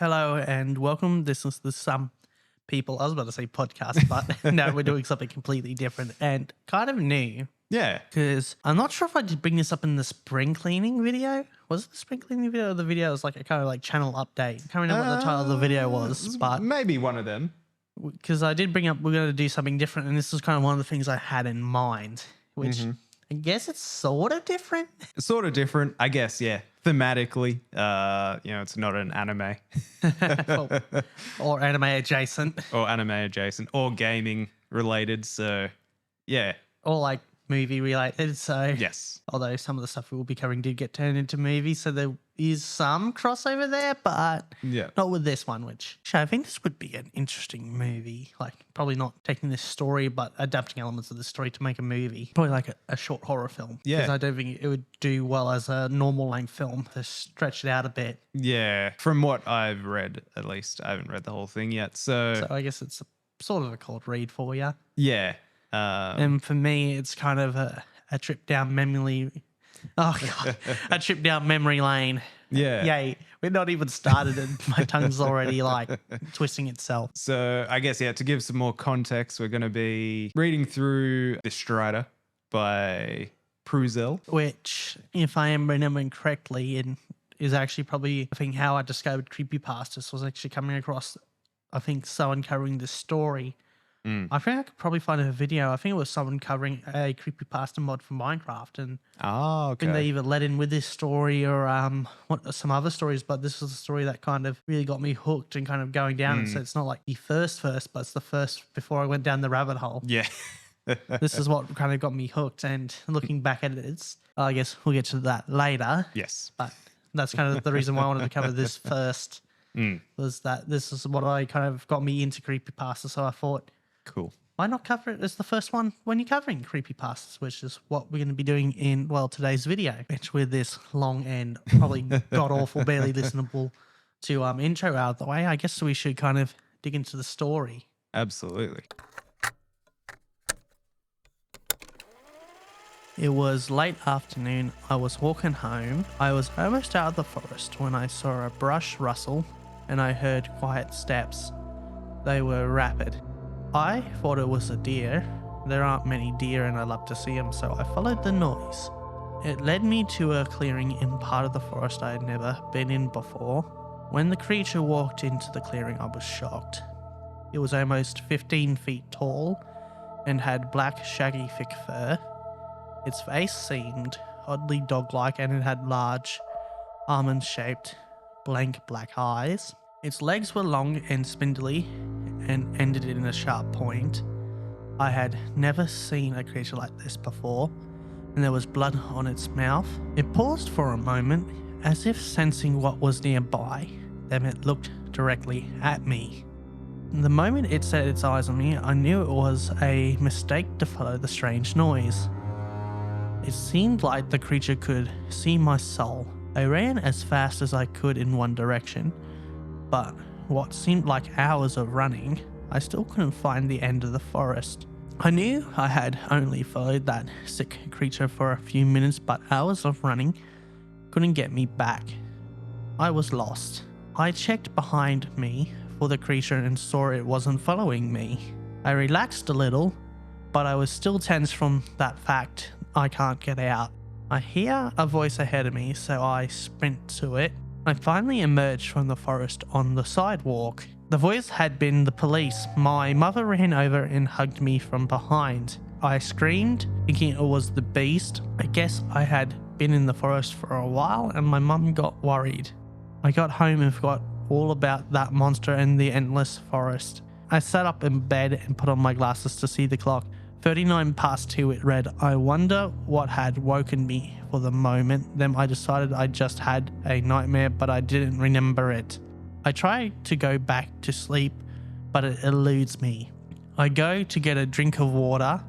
Hello and welcome. This is the Some People, I was about to say podcast, but no, we're doing something completely different and kind of new. Yeah. Because I'm not sure if I did bring this up in the spring cleaning video. Was it the spring cleaning video or the video was like a kind of like channel update? I can't remember what the title of the video was, but maybe one of them. because I did bring up we're going to do something different, and this was kind of one of the things I had in mind, which I guess it's sort of different. Sort of different, I guess, yeah. Thematically, it's not an anime. Or anime adjacent. Or anime adjacent, or gaming related, so yeah. Or like movie related, so yes. Although some of the stuff we will be covering did get turned into movies, so there is some crossover there, but not with this one, which I think this would be an interesting movie. Like, probably not taking this story, but adapting elements of the story to make a movie. Probably like a short horror film. Yeah. Because I don't think it would do well as a normal length film to stretch it out a bit. Yeah. From what I've read, at least. I haven't read the whole thing yet, so I guess it's sort of a cold read for you. Yeah. And for me, it's kind of a trip down memory. Oh god, a trip down memory lane. Yeah. Yay. We're not even started and my tongue's already like twisting itself. So I guess, to give some more context, we're going to be reading through The Strider by Pruzel. Which, if I am remembering correctly, is actually probably, I think, how I discovered CreepyPasta was actually coming across, I think, someone covering this story. I think I could probably find a video. I think it was someone covering a creepypasta mod for Minecraft, and I think they either let in with this story or some other stories. But this was a story that kind of really got me hooked and kind of going down. And so it's not like the first, but it's the first before I went down the rabbit hole. Yeah, this is what kind of got me hooked. And looking back at it, I guess we'll get to that later. Yes, but that's kind of the reason why I wanted to cover this first. Was that this is what I kind of got me into creepypasta. So I thought, cool. Why not cover it as the first one when you're covering creepypastas, which is what we're going to be doing in, today's video, which with this long and probably god-awful, barely listenable to intro out of the way, I guess we should kind of dig into the story. Absolutely. It was late afternoon. I was walking home. I was almost out of the forest when I saw a brush rustle and I heard quiet steps. They were rapid. I thought it was a deer. There aren't many deer and I love to see them, so I followed the noise. It led me to a clearing in part of the forest I had never been in before. When the creature walked into the clearing, I was shocked. It was almost 15 feet tall and had black, shaggy, thick fur. Its face seemed oddly dog-like and it had large, almond-shaped, blank black eyes. Its legs were long and spindly and ended in a sharp point. I had never seen a creature like this before, and there was blood on its mouth. It paused for a moment, as if sensing what was nearby. Then it looked directly at me. The moment it set its eyes on me, I knew it was a mistake to follow the strange noise. It seemed like the creature could see my soul. I ran as fast as I could in one direction, but what seemed like hours of running, I still couldn't find the end of the forest. I knew I had only followed that sick creature for a few minutes, but hours of running couldn't get me back. I was lost. I checked behind me for the creature and saw it wasn't following me. I relaxed a little, but I was still tense from that fact I can't get out. I hear a voice ahead of me, so I sprint to it. I finally emerged from the forest on the sidewalk. The voice had been the police. My mother ran over and hugged me from behind. I screamed, thinking it was the beast. I guess I had been in the forest for a while and my mum got worried. I got home and forgot all about that monster and the endless forest. I sat up in bed and put on my glasses to see the clock. 39 past 2 it read. I wonder what had woken me for the moment. Then I decided I just had a nightmare, but I didn't remember it. I try to go back to sleep, but it eludes me. I go to get a drink of water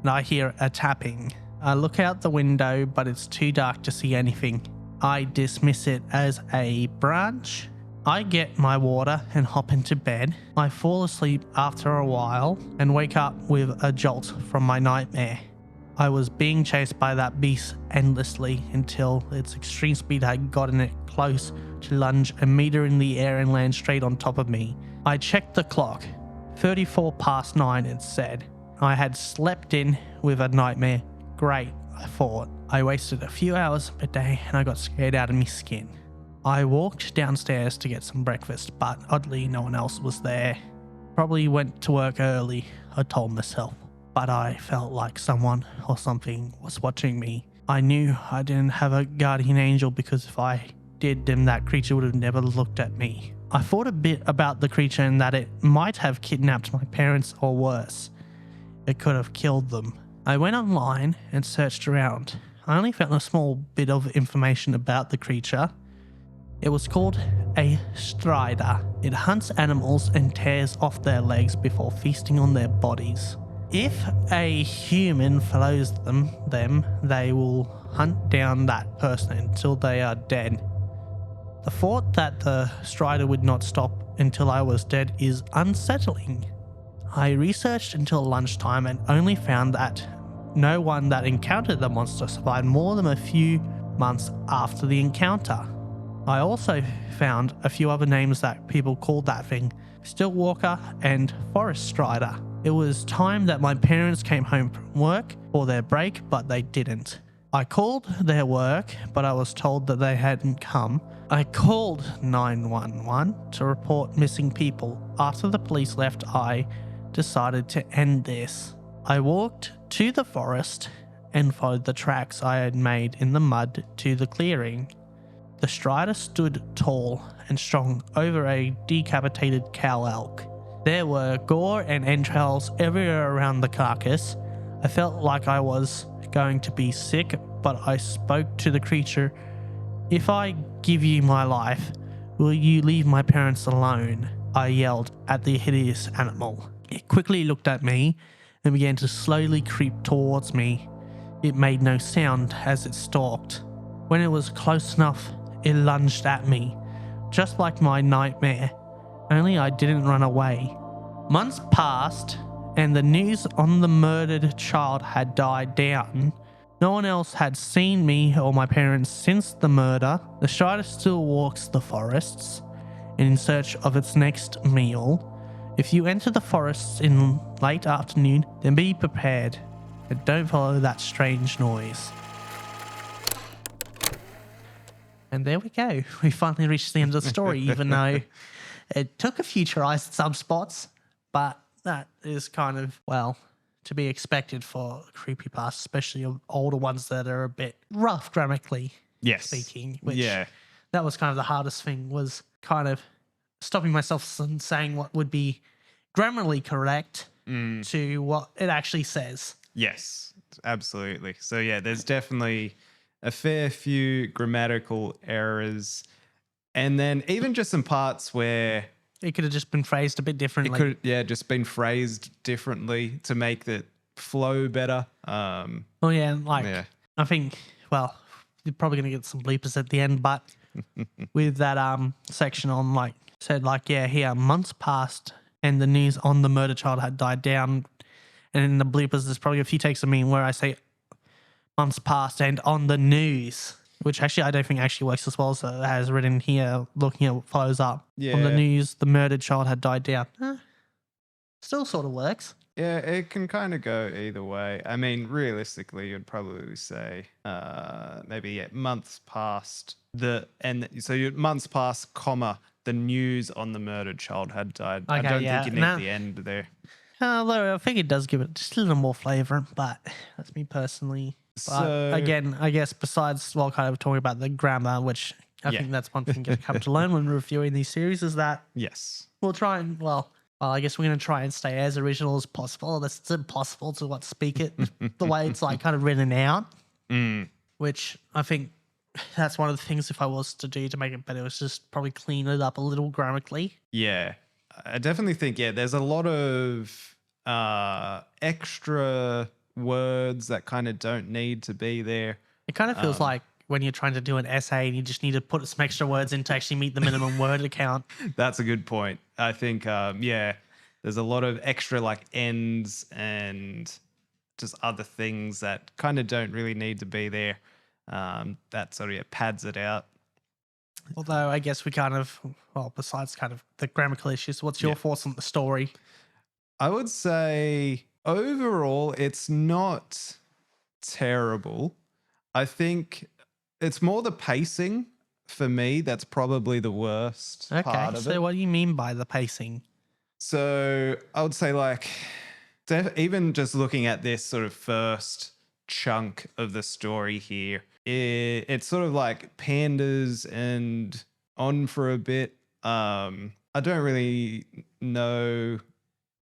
and I hear a tapping. I look out the window, but it's too dark to see anything. I dismiss it as a branch. I get my water and hop into bed. I fall asleep after a while and wake up with a jolt from my nightmare. I was being chased by that beast endlessly until its extreme speed had gotten it close to lunge a meter in the air and land straight on top of me. I checked the clock. 34 past 9, it said. I had slept in with a nightmare. Great, I thought. I wasted a few hours per day and I got scared out of my skin. I walked downstairs to get some breakfast, but oddly no one else was there. Probably went to work early, I told myself. But I felt like someone or something was watching me. I knew I didn't have a guardian angel because if I did, then that creature would have never looked at me. I thought a bit about the creature and that it might have kidnapped my parents or worse. It could have killed them. I went online and searched around. I only found a small bit of information about the creature. It was called a strider. It hunts animals and tears off their legs before feasting on their bodies. If a human follows them, they will hunt down that person until they are dead. The thought that the strider would not stop until I was dead is unsettling. I researched until lunchtime and only found that no one that encountered the monster survived more than a few months after the encounter. I also found a few other names that people called that thing: Stillwalker and Forest Strider. It was time that my parents came home from work for their break, but they didn't. I called their work, but I was told that they hadn't come. I called 911 to report missing people. After the police left, I decided to end this. I walked to the forest and followed the tracks I had made in the mud to the clearing. The strider stood tall and strong over a decapitated cow elk. There were gore and entrails everywhere around the carcass. I felt like I was going to be sick, but I spoke to the creature. "If I give you my life, will you leave my parents alone?" I yelled at the hideous animal. It quickly looked at me and began to slowly creep towards me. It made no sound as it stalked. When it was close enough, it lunged at me, just like my nightmare, only I didn't run away. Months passed, and the news on the murdered child had died down. No one else had seen me or my parents since the murder. The strider still walks the forests in search of its next meal. If you enter the forests in late afternoon, then be prepared and don't follow that strange noise. And there we go. We finally reached the end of the story, even though it took a few tries at some spots, but that is kind of, well, to be expected for creepypasta, especially of older ones that are a bit rough grammatically speaking. Which that was kind of the hardest thing, was kind of stopping myself from saying what would be grammatically correct to what it actually says. Yes, absolutely. So yeah, there's definitely a fair few grammatical errors, and then even just some parts where it could have just been phrased a bit differently. It could, just been phrased differently to make it flow better. I think, well, you're probably going to get some bleepers at the end, but with that section on, here, months passed and the news on the murder child had died down, and in the bleepers there's probably a few takes of me where I say months passed and on the news, which actually I don't think actually works as well as it has written here, looking at what follows up. Yeah. On the news, the murdered child had died down. Still sort of works. Yeah, it can kind of go either way. I mean, realistically, you'd probably say months past months past, comma, the news on the murdered child had died. Okay, I don't think you need the end there. Although I think it does give it just a little more flavour, but that's me personally. But again, I guess besides kind of talking about the grammar, which I think that's one thing you come to learn when reviewing these series, is that we'll try and, I guess we're going to try and stay as original as possible. It's impossible to speak it the way it's kind of written out, which I think that's one of the things if I was to do to make it better, was just probably clean it up a little grammatically. Yeah, I definitely think, there's a lot of extra words that kind of don't need to be there. It kind of feels like when you're trying to do an essay and you just need to put some extra words in to actually meet the minimum word count. That's a good point. I think, there's a lot of extra ends and just other things that kind of don't really need to be there. That sort of pads it out. Although I guess we kind of, well, besides kind of the grammatical issues, what's your thoughts on the story? I would say overall, it's not terrible. I think it's more the pacing for me that's probably the worst part Okay, of so it. what do you mean by the pacing? So I would say like even just looking at this sort of first chunk of the story here, it's sort of like pandas and on for a bit. I don't really know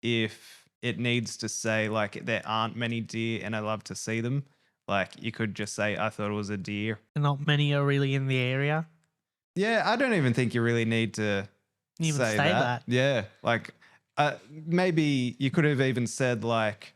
if it needs to say like there aren't many deer and I love to see them. Like you could just say I thought it was a deer. And not many are really in the area. Yeah, I don't even think you really need to Even say say that. that. Yeah, like maybe you could have even said like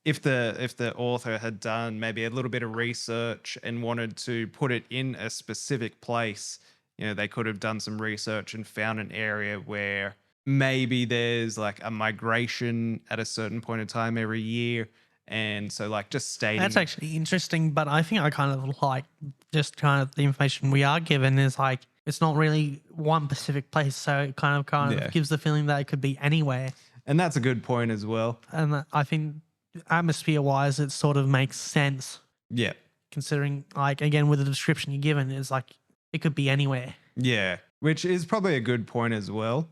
if the author had done maybe a little bit of research and wanted to put it in a specific place, you know, they could have done some research and found an area where maybe there's like a migration at a certain point in time every year. And so like just stating That's actually interesting, but I think I kind of like just kind of the information we are given is like it's not really one specific place, so it kind of gives the feeling that it could be anywhere. And that's a good point as well. And I think atmosphere-wise, it sort of makes sense. Yeah. Considering, like, again, with the description you're given, it's like it could be anywhere. Yeah, which is probably a good point as well.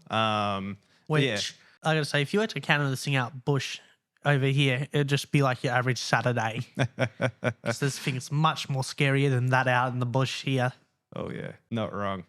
Which I gotta say, if you were to counter this thing out bush over here, it'd just be like your average Saturday. Because this thing is much more scarier than that out in the bush here. Oh yeah, not wrong.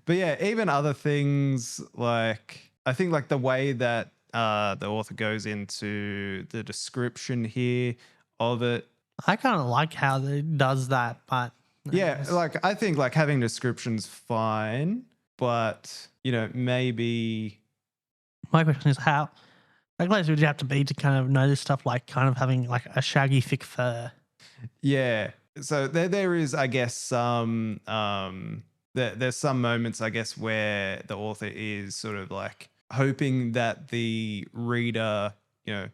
But yeah, even other things like I think like the way that the author goes into the description here of it. I kind of like how it does that, but Yeah, like I think like having descriptions fine, but you know, maybe my question is how close would you have to be to kind of notice stuff like kind of having like a shaggy thick fur? yeah. So there is, I guess, some there's some moments, I guess, where the author is sort of like hoping that the reader, you know,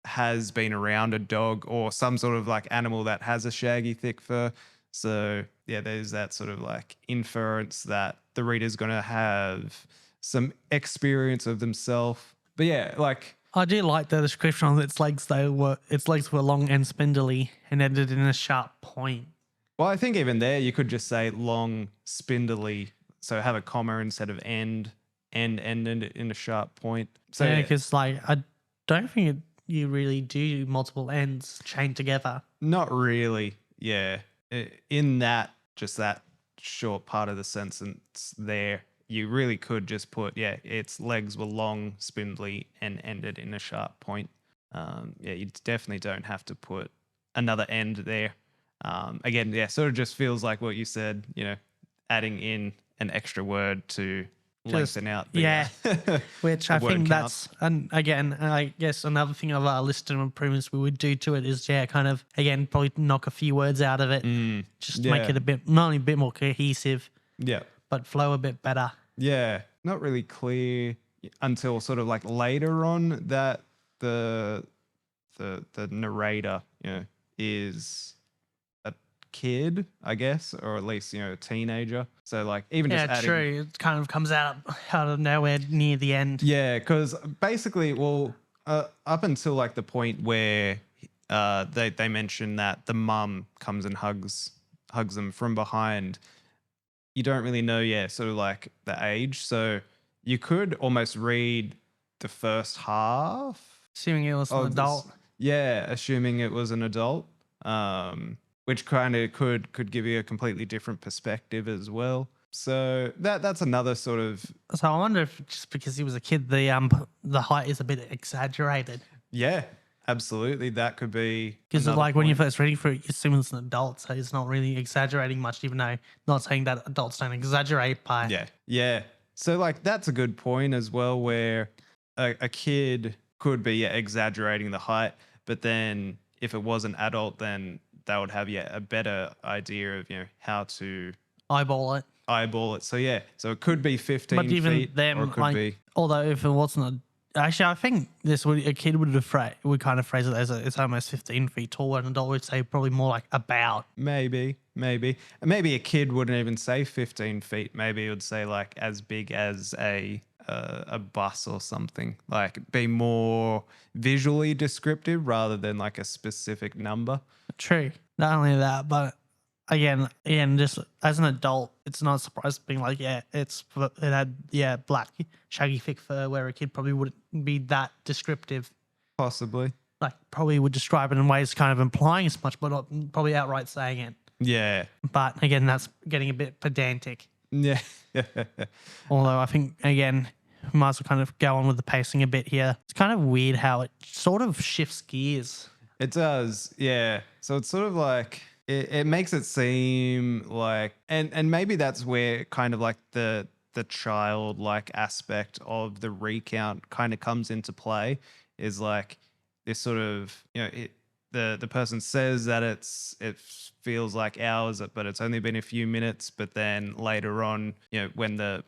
has been around a dog or some sort of like animal that has a shaggy thick fur. So yeah, there's that sort of like inference that the reader's gonna have some experience of themselves. But yeah, like I do like the description on its legs though. Its legs were long and spindly and ended in a sharp point. well, I think even there you could just say long, spindly. So have a comma instead of end in a sharp point. So yeah, because like I don't think you really do multiple ends chained together. not really. Yeah. In that, just that short part of the sentence there, you really could just put, yeah, its legs were long, spindly, and ended in a sharp point. Yeah, you definitely don't have to put another end there. Again, yeah, sort of just feels like what you said, you know, adding in an extra word to lengthen out the which I word think count. that's, and again, I guess another thing of our list of improvements we would do to it is kind of again probably knock a few words out of it, just to make it a bit not only a bit more cohesive, Yeah. but flow a bit better. Yeah, not really clear until sort of like later on that the narrator, you know, is a kid, I guess, or at least, you know, a teenager. So like even just adding, true. It kind of comes out of nowhere near the end. yeah, because basically, well, up until like the point where they mention that the mum comes and hugs them from behind. You don't really know, yeah, sort of like the age. So you could almost read the first half. Assuming it was an adult. Yeah, assuming it was an adult, which kind of could give you a completely different perspective as well. So that's another sort of. So I wonder if just because he was a kid, the height is a bit exaggerated. Yeah, absolutely. That could be. Because another like when you're point. first reading for it, you assume it's an adult, so it's not really exaggerating much, even though not saying that adults don't exaggerate by. Yeah. So like that's a good point as well, where a kid could be exaggerating the height, but then if it was an adult, then they would have a better idea of, you know, how to Eyeball it. So yeah, so it could be 15 But even feet, them, or it could like, be although if it wasn't Actually, I think a kid would kind of phrase it as it's almost 15 feet tall, and an adult would say probably more like about. Maybe a kid wouldn't even say 15 feet. Maybe it would say like as big as a bus or something. Like be more visually descriptive rather than like a specific number. True. Not only that, but again, just as an adult, it's not surprising being like, it had black, shaggy, thick fur, where a kid probably wouldn't be that descriptive. Possibly. Like, probably would describe it in ways kind of implying as much, but not probably outright saying it. Yeah. But again, that's getting a bit pedantic. Yeah. Although I think, again, we might as well kind of go on with the pacing a bit here. It's kind of weird how it sort of shifts gears. It does, yeah. So it's sort of like it makes it seem like, and maybe that's where kind of like the childlike aspect of the recount kind of comes into play. Is like this sort of, the person says that it feels like hours, but it's only been a few minutes. But then later on, when the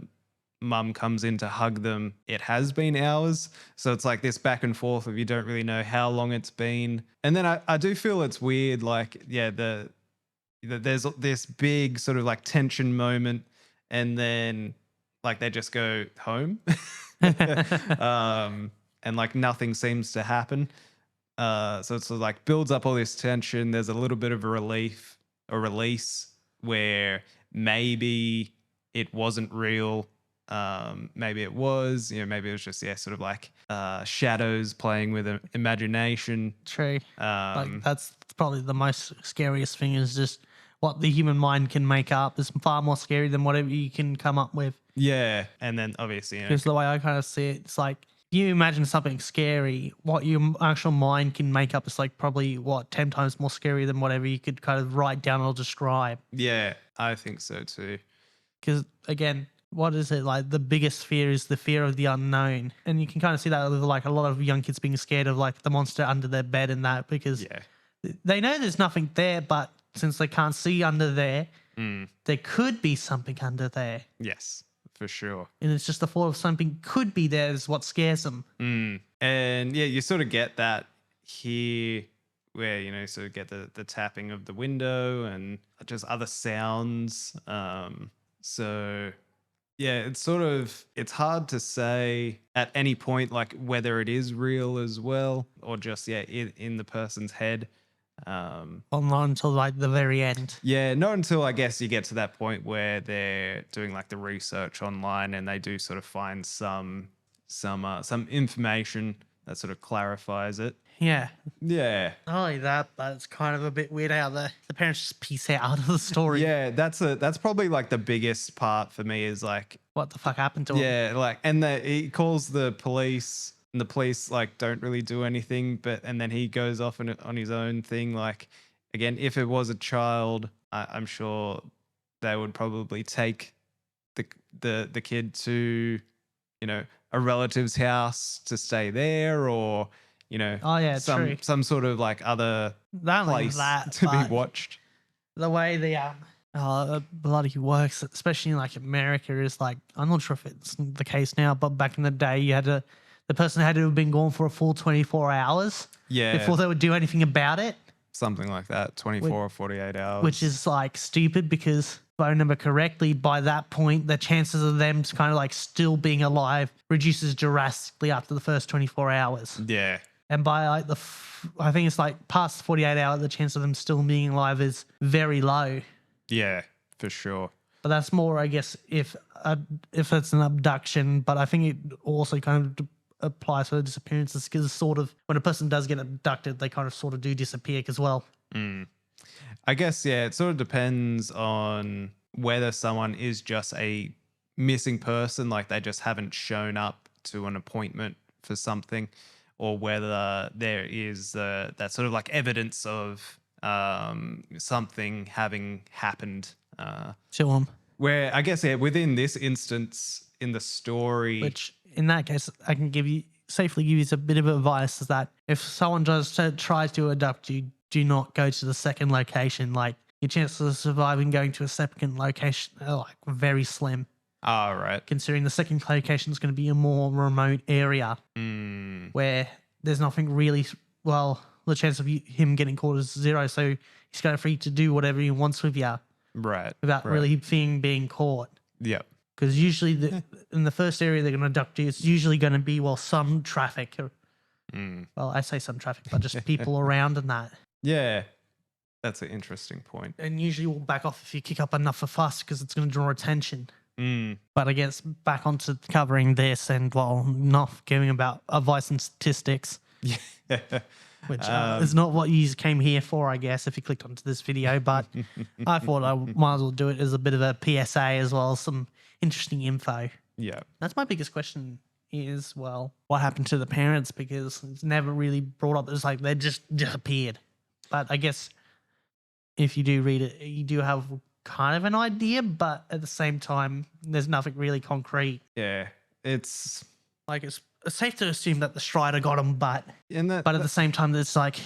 mum comes in to hug them, it has been hours. So it's like this back and forth of you don't really know how long it's been. And then I do feel it's weird, like, there's this big sort of like tension moment, and then like they just go home. And like nothing seems to happen. So it's sort of like builds up all this tension. There's a little bit of a release where maybe it wasn't real. Maybe it was, maybe it was just, sort of like shadows playing with imagination. True. Like that's probably the most scariest thing, is just what the human mind can make up is far more scary than whatever you can come up with. Yeah. And then obviously, because the way I kind of see it, it's like, you imagine something scary, what your actual mind can make up is like probably 10 times more scary than whatever you could kind of write down or describe. Yeah, I think so too. Because again, what is it like? The biggest fear is the fear of the unknown, and you can kind of see that with like a lot of young kids being scared of like the monster under their bed and that, because they know there's nothing there, but since they can't see under there, there could be something under there. Yes, for sure. And it's just the thought of something could be there is what scares them. And yeah, you sort of get that here, where you sort of get the tapping of the window and just other sounds. So yeah, it's hard to say at any point like whether it is real as well, or just in the person's head. Not until like the very end. Yeah, not until I guess you get to that point where they're doing like the research online and they do sort of find some information that sort of clarifies it. Yeah. Yeah. Not only that, but it's kind of a bit weird how the parents just piece out of the story. Yeah, that's probably like the biggest part for me, is like, what the fuck happened to him? Yeah, like, and he calls the police, and the police like don't really do anything, and then he goes off on his own thing. Like, again, if it was a child, I'm sure they would probably take the kid to, a relative's house to stay there, or some sort of like other place to be watched. The way the bloody works, especially in like America, is like, I'm not sure if it's the case now, but back in the day, the person had to have been gone for a full 24 hours before they would do anything about it. Something like that, 24 or 48 hours. Which is like stupid, because if I remember correctly, by that point, the chances of them kind of like still being alive reduces drastically after the first 24 hours. Yeah. And by like I think it's like past 48 hours, the chance of them still being alive is very low. Yeah, for sure. But that's more, I guess, if it's an abduction. But I think it also kind of applies for disappearances, because sort of when a person does get abducted, they kind of sort of do disappear as well. I guess, it sort of depends on whether someone is just a missing person, like they just haven't shown up to an appointment for something, or whether there is that sort of like evidence of something having happened. Where I guess, within this instance in the story, which in that case, I can safely give you a bit of advice, is that if someone tries to abduct you, do not go to the second location. Like, your chances of surviving going to a second location are like very slim. Right. Considering the second location is going to be a more remote area. where there's nothing really, well, the chance of him getting caught is 0. So he's kind of free to do whatever he wants with you Right. without really being caught. Yep. Because usually in the first area they're going to abduct you, it's usually going to be, well, some traffic. Well, I say some traffic, but just people around and that. Yeah. That's an interesting point. And usually we'll back off if you kick up enough of fuss because it's going to draw attention. But I guess back onto covering this and, well, not giving about advice and statistics. Yeah. Which is not what you came here for, I guess, if you clicked onto this video. But I thought I might as well do it as a bit of a PSA as well as some interesting info. Yeah. That's my biggest question is, well, what happened to the parents? Because it's never really brought up. It's like they just disappeared. But I guess if you do read it, you do have kind of an idea, but at the same time, there's nothing really concrete. Yeah. It's like it's safe to assume that the Strider got them, but at the same time, it's like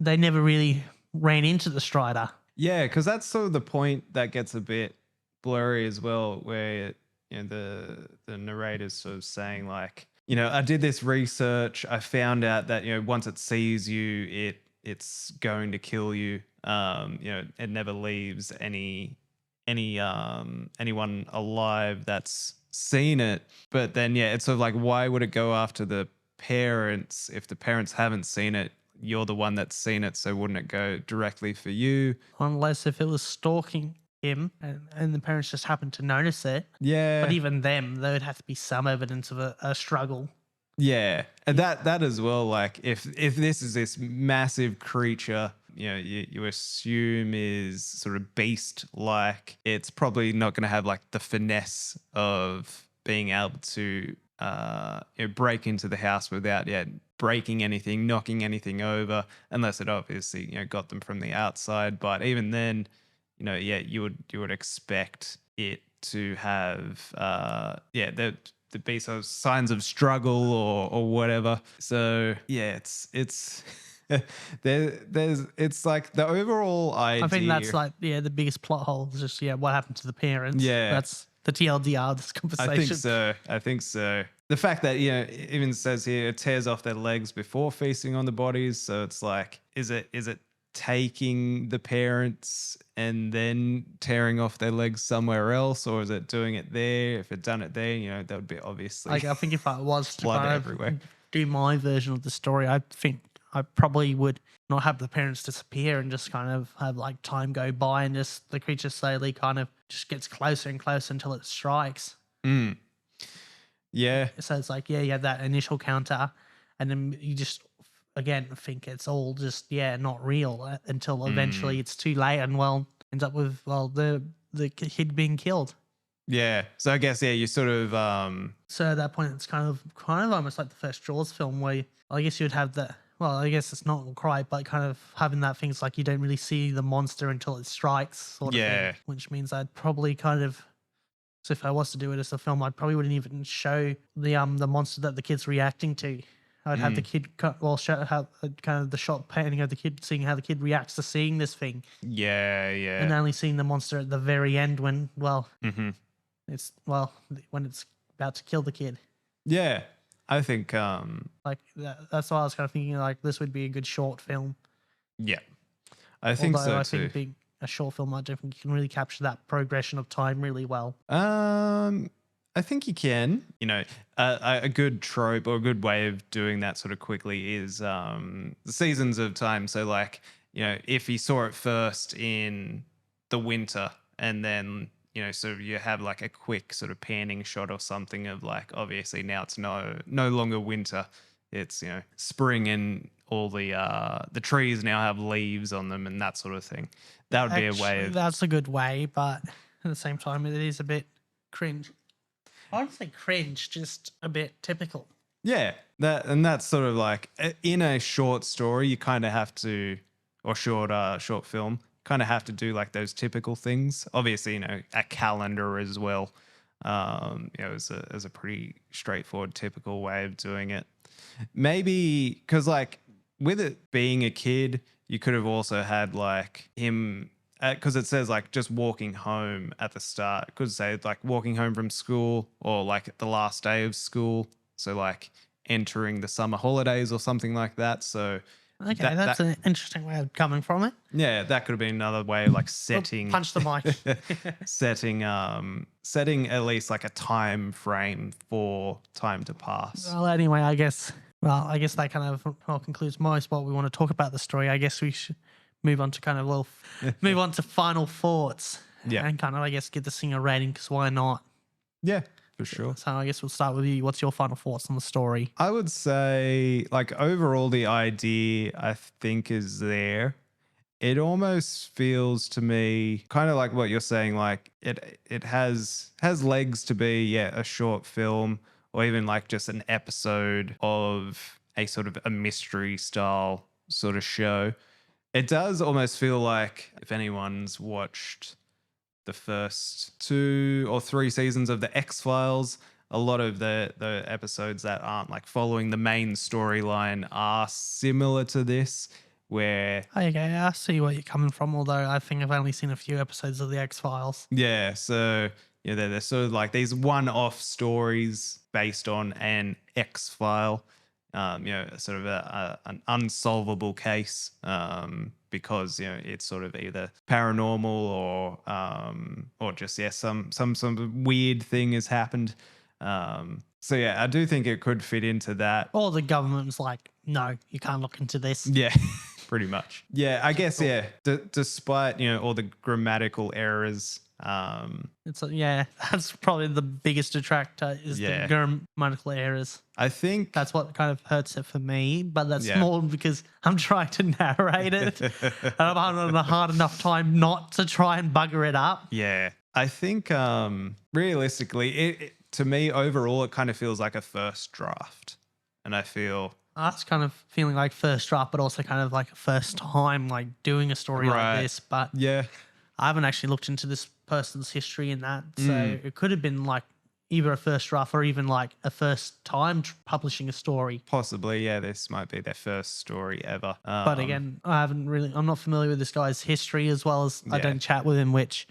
they never really ran into the Strider. Yeah, because that's sort of the point that gets a bit blurry as well, where the narrator's sort of saying like, I did this research, I found out that once it sees you, it's going to kill you. It never leaves anyone alive that's seen it. But then it's sort of like, why would it go after the parents if the parents haven't seen it? You're the one that's seen it, so wouldn't it go directly for you? Unless if it was stalking him and the parents just happened to notice it. Yeah. But even them, there would have to be some evidence of a struggle. Yeah. And that as well, like if this is this massive creature, you assume is sort of beast-like, it's probably not going to have like the finesse of being able to break into the house without breaking anything, knocking anything over, unless it obviously got them from the outside. But even then, you would expect it to have the be sort of signs of struggle or whatever. So it's it's like the overall idea. I think that's like the biggest plot hole is just what happened to the parents. Yeah, that's the TLDR of this conversation. I think so. The fact that it even says here it tears off their legs before feasting on the bodies. So it's like, is it taking the parents and then tearing off their legs somewhere else, or is it doing it there? If it done it there, that would be obviously. Like, I think if I was to blood kind everywhere. of do my version of the story, I think I probably would not have the parents disappear and just kind of have like time go by and just the creature slowly kind of just gets closer and closer until it strikes. Yeah. So it's like, you have that initial counter and then you just, again, think it's all just, not real until eventually it's too late and, ends up with, the kid being killed. Yeah. So I guess, you sort of... So at that point, it's kind of almost like the first Jaws film where I guess you would have that... Well, I guess it's not quite, but kind of having that thing, it's like you don't really see the monster until it strikes, sort of thing, which means I'd probably kind of... So if I was to do it as a film, I probably wouldn't even show the monster that the kid's reacting to. I'd have the kid, show how kind of the shot painting of the kid, seeing how the kid reacts to seeing this thing. Yeah. And only seeing the monster at the very end when, it's, when it's about to kill the kid. Yeah. I think... like, that's why I was kind of thinking, like, this would be a good short film. Yeah. I think Although so, I think being a short film, I don't think you can really capture that progression of time really well. I think you can. A good trope or a good way of doing that sort of quickly is the seasons of time. So, like, if you saw it first in the winter and then, so you have like a quick sort of panning shot or something of like, obviously now it's no longer winter. It's, spring and all the trees now have leaves on them and that sort of thing. That would be a way of... That's a good way, but at the same time, it is a bit cringe. I wouldn't say cringe, just a bit typical. Yeah, that's sort of like in a short story, you kind of have to, or short film, kind of have to do like those typical things. Obviously, a calendar as well. Is a pretty straightforward, typical way of doing it. Maybe because like with it being a kid, you could have also had like him. Because it says like just walking home at the start. It could say like walking home from school or like the last day of school. So like entering the summer holidays or something like that. So Okay, that's an interesting way of coming from it. yeah, that could have been another way of like Oh, setting punch the mic. setting at least like a time frame for time to pass. Well, anyway, I guess that kind of concludes most what we want to talk about the story. I guess we should move on to move on to final thoughts. Yeah. And kind of, I guess, give this thing a rating, because why not? Yeah, for sure. So I guess we'll start with you. What's your final thoughts on the story? I would say, like, overall, the idea I think is there. It almost feels to me kind of like what you're saying, like it has legs to be a short film, or even like just an episode of a sort of a mystery style sort of show. It does almost feel like, if anyone's watched the first 2 or 3 seasons of the X-Files, a lot of the episodes that aren't like following the main storyline are similar to this, where Okay, I see where you're coming from, although I think I've only seen a few episodes of the X-Files. yeah, so yeah, they're sort of like these one-off stories based on an X-file, sort of an unsolvable case, because it's sort of either paranormal or just some weird thing has happened. So yeah, I do think it could fit into that. Or the government's like, no, you can't look into this. Yeah, pretty much. Yeah, I guess despite all the grammatical errors. That's probably the biggest detractor is the grammatical errors. I think that's what kind of hurts it for me, but that's more because I'm trying to narrate it and I'm having a hard enough time not to try and bugger it up. Yeah, I think realistically, it to me overall it kind of feels like a first draft, and I feel that's kind of feeling like first draft, but also kind of like a first time like doing a story like this. But yeah, I haven't actually looked into this person's history in that, so it could have been like either a first draft or even like a first time publishing a story. Possibly, yeah. This might be their first story ever. But again, I'm not familiar with this guy's history, as well as I don't chat with him, which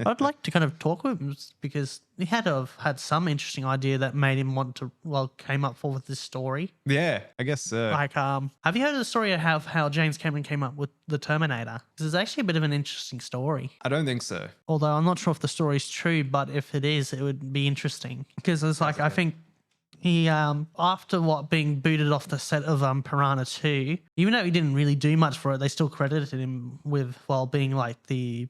I'd like to kind of talk with him, because he had to have had some interesting idea that made him want to, came up with this story. Yeah, I guess so. Like, have you heard of the story of how James Cameron came up with the Terminator? This is actually a bit of an interesting story. I don't think so. Although I'm not sure if the story's true, but if it is, it would be interesting. Because it's like, I think he, after being booted off the set of Piranha 2, even though he didn't really do much for it, they still credited him with, being like the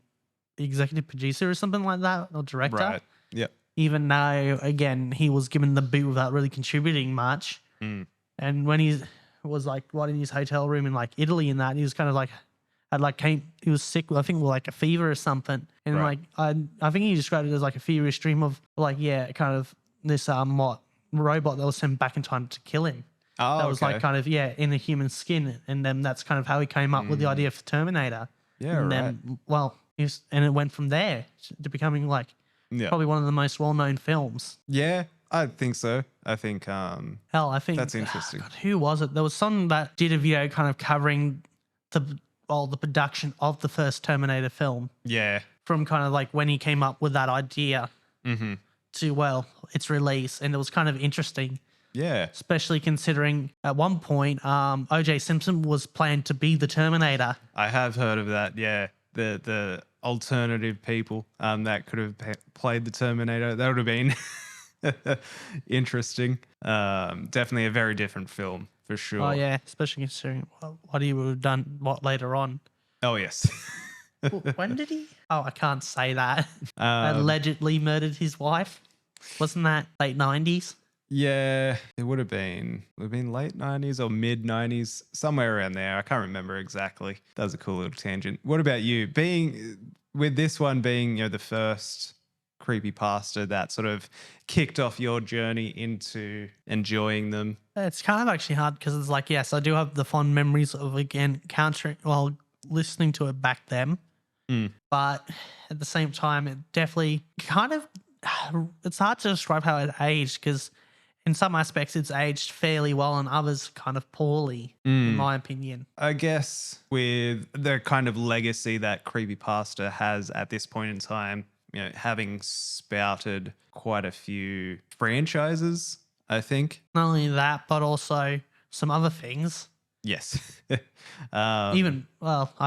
executive producer or something like that, or director. Right. Yep. Even though, again, he was given the boot without really contributing much. And when he was like in his hotel room in like Italy and that, he was kind of like he was sick with, I think, like a fever or something. And like I think he described it as like a feverish dream of kind of this robot that was sent back in time to kill him. Oh, that was like kind of in a human skin, and then that's kind of how he came up with the idea for Terminator. Yeah, and then, and it went from there to becoming like probably one of the most well-known films. Yeah, I think so. I think hell, I think that's interesting. God, who was it? There was someone that did a video kind of covering the production of the first Terminator film. Yeah. From kind of like when he came up with that idea to its release, and it was kind of interesting. Yeah. Especially considering at one point O.J. Simpson was planned to be the Terminator. I have heard of that. Yeah. The alternative people that could have played the Terminator. That would have been interesting. Definitely a very different film for sure. Oh yeah, especially considering what he would have done later on. Oh yes. When did he? Oh, I can't say that. Allegedly murdered his wife. Wasn't that late 90s? Yeah, it would have been late 90s or mid 90s, somewhere around there. I can't remember exactly. That was a cool little tangent. What about you? With this one being, the first creepypasta that sort of kicked off your journey into enjoying them. It's kind of actually hard because it's like, yes, I do have the fond memories of, again, listening to it back then. But at the same time, it definitely kind of, it's hard to describe how it aged, because in some aspects it's aged fairly well and others kind of poorly, in my opinion. I guess with the kind of legacy that creepypasta has at this point in time, having spouted quite a few franchises, I think. Not only that, but also some other things. Yes. I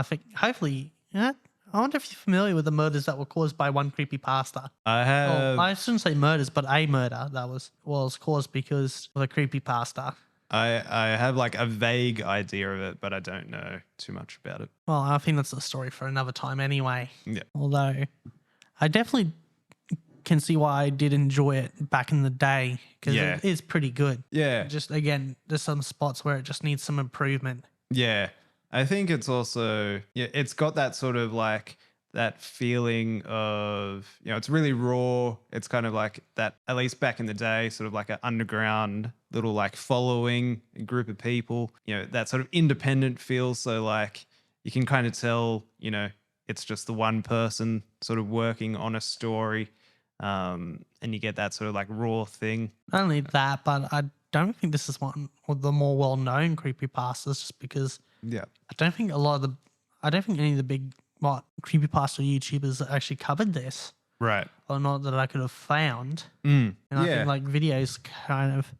think hopefully, yeah. I wonder if you're familiar with the murders that were caused by one creepypasta. I have. I shouldn't say murders, but a murder that was caused because of a creepypasta. I have like a vague idea of it, but I don't know too much about it. Well, I think that's a story for another time anyway. Yeah. Although I definitely can see why I did enjoy it back in the day because it is pretty good. Yeah. Just again, there's some spots where it just needs some improvement. Yeah. I think it's also, it's got that sort of like that feeling of, it's really raw. It's kind of like that, at least back in the day, sort of like an underground little like following group of people, that sort of independent feel. So like you can kind of tell, it's just the one person sort of working on a story. And you get that sort of like raw thing. Not only that, but I don't think this is one of the more well-known creepypastas just because I don't think any of the big creepypasta YouTubers actually covered this. Right. Or not that I could have found. And I think like videos kind of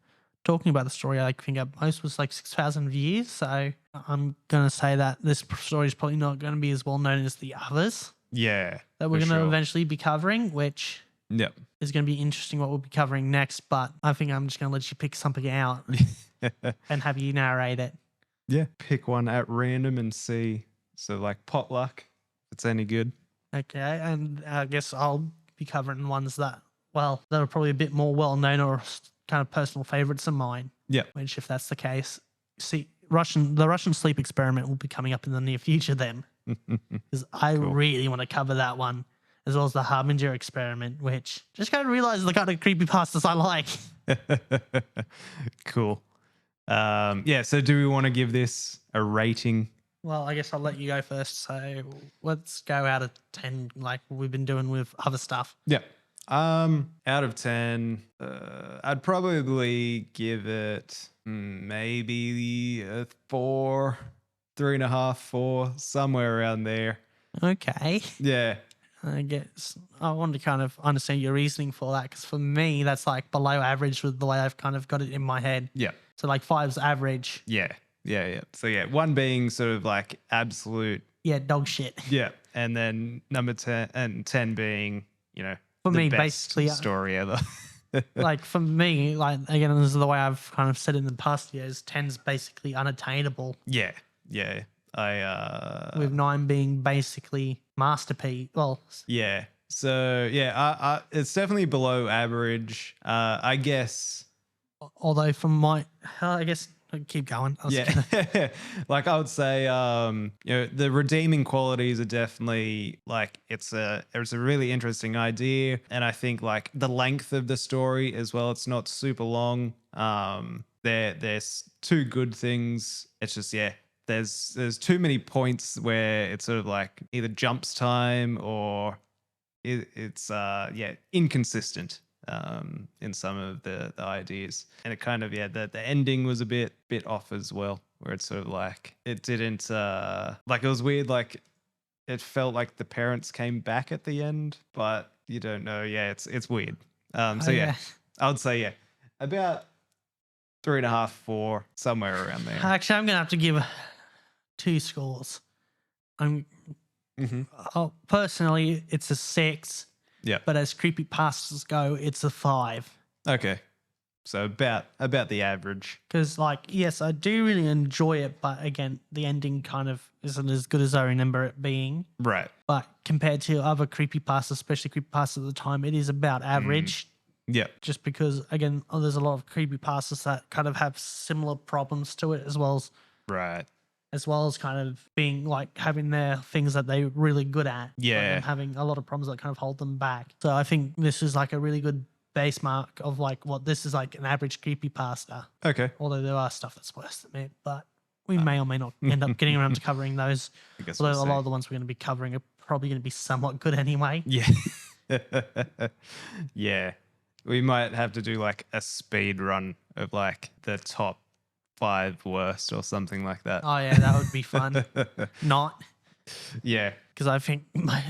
talking about the story, I think at most was like 6,000 views. So I'm going to say that this story is probably not going to be as well known as the others. Yeah. That we're going to eventually be covering, which is going to be interesting what we'll be covering next. But I think I'm just going to let you pick something out and have you narrate it. Yeah. Pick one at random and see. So like potluck, if it's any good. Okay. And I guess I'll be covering ones that are probably a bit more well known or kind of personal favorites of mine. Yeah. Which, if that's the case, the Russian sleep experiment will be coming up in the near future then. Because I really want to cover that one, as well as the Harbinger experiment, which just kind of realized the kind of creepypastas I like. Cool. So do we want to give this a rating? Well, I guess I'll let you go first. So let's go out of 10 like we've been doing with other stuff. Yeah. Out of 10, I'd probably give it maybe a 4, 3.5, 4, somewhere around there. Okay. Yeah. I guess I want to kind of understand your reasoning for that, because for me, that's like below average with the way I've kind of got it in my head. Yeah. So like 5's average. Yeah. So 1 being sort of like absolute. Yeah, dog shit. Yeah. And then number 10 and 10 being, for the me, best basically, story ever. like for me, like again, this is the way I've kind of said it in the past years. 10's basically unattainable. Yeah. With 9 being basically masterpiece. Well. Yeah. So it's definitely below average. I guess. Although I guess keep going. Like I would say, the redeeming qualities are definitely like it's a really interesting idea, and I think like the length of the story as well. It's not super long. There's 2 good things. It's just there's too many points where it's sort of like either jumps time or it's inconsistent. In some of the ideas, and it kind of the ending was a bit off as well, where it's sort of like it didn't like it was weird, like it felt like the parents came back at the end, but you don't know. It's weird. I would say about 3.5, 4, somewhere around there. Actually, I'm gonna have to give 2 scores. Personally, it's a 6. Yeah. But as creepypastas go, it's a 5. Okay. So about the average. Because yes, I do really enjoy it, but again, the ending kind of isn't as good as I remember it being. Right. But compared to other creepypastas, especially creepypastas at the time, it is about average. Yeah. Just because, again, there's a lot of creepypastas that kind of have similar problems to it, as well as kind of being like having their things that they're really good at. Yeah. And having a lot of problems that kind of hold them back. So I think this is like a really good base mark of like what this is like an average creepypasta. Okay. Although there are stuff that's worse than it, but we may or may not end up getting around to covering those. Although a lot of the ones we're going to be covering are probably going to be somewhat good anyway. Yeah. Yeah. We might have to do like a speed run of like the top 5 worst or something like that. Oh yeah, that would be fun. Not. Yeah. Because I think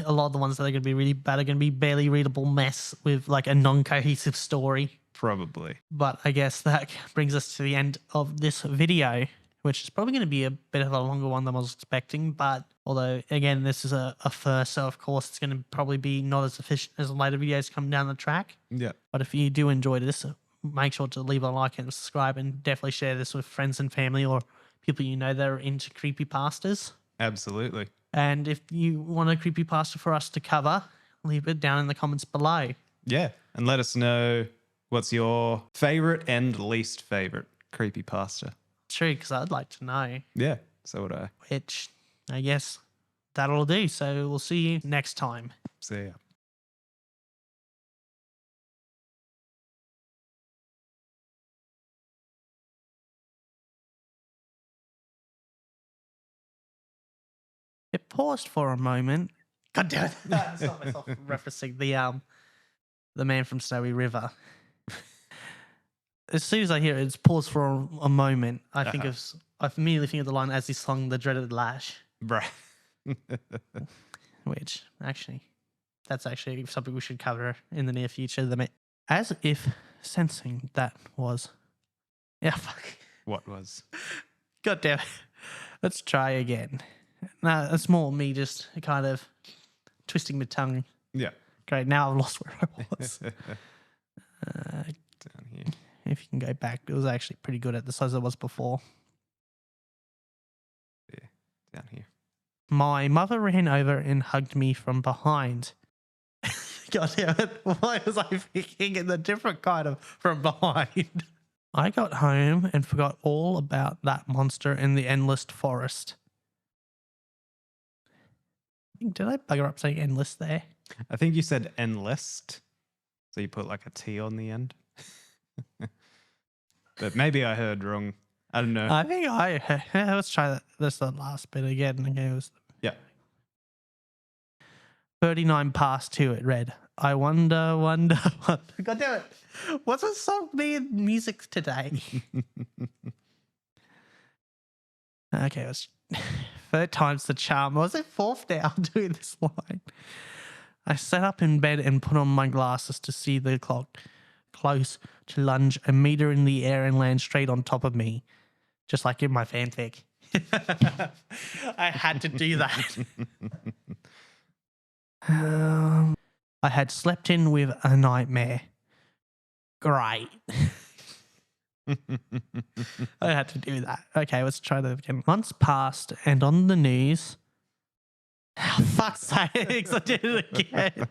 a lot of the ones that are going to be really bad are going to be barely readable mess with like a non-cohesive story. Probably. But I guess that brings us to the end of this video, which is probably going to be a bit of a longer one than I was expecting. But although, again, this is a first, so of course it's going to probably be not as efficient as later videos come down the track. Yeah. But if you do enjoy this, make sure to leave a like and subscribe, and definitely share this with friends and family or people you know that are into creepypastas. Absolutely. And if you want a creepypasta for us to cover, leave it down in the comments below. Yeah. And let us know what's your favorite and least favorite creepypasta. True, because I'd like to know. Yeah. So would I. Which I guess that'll do. So we'll see you next time. See ya. It paused for a moment. God damn it. I stopped myself from referencing the man from Snowy River. As soon as I hear it, it's paused for a moment. I immediately think of the line as he slung the dreaded lash. Right. Which that's actually something we should cover in the near future. As if sensing that was. Yeah, fuck. What was? God damn it. Let's try again. No, it's more me just kind of twisting my tongue. Yeah. Great, now I've lost where I was. Down here. If you can go back, it was actually pretty good at the size it was before. Yeah, down here. My mother ran over and hugged me from behind. God damn it. Why was I thinking in a different kind of from behind? I got home and forgot all about that monster in the endless forest. Did I bugger up saying endless there? I think you said enlist. So you put like a T on the end. But maybe I heard wrong. I don't know. I think let's try that. That's the last bit again. Okay, it was Yeah. 39 past 2 it read. I wonder. God damn it. What's a song being music today? Okay, let's third time's the charm. Was it fourth now doing this line? I sat up in bed and put on my glasses to see the clock close to lunge a meter in the air and land straight on top of me. Just like in my fanfic. I had to do that. I had slept in with a nightmare. Great. I had to do that. Okay, let's try that again. Months passed and on the news... Oh, fuck's sakes, I did it again.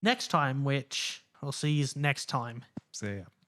Next time, which we'll see you next time. See ya.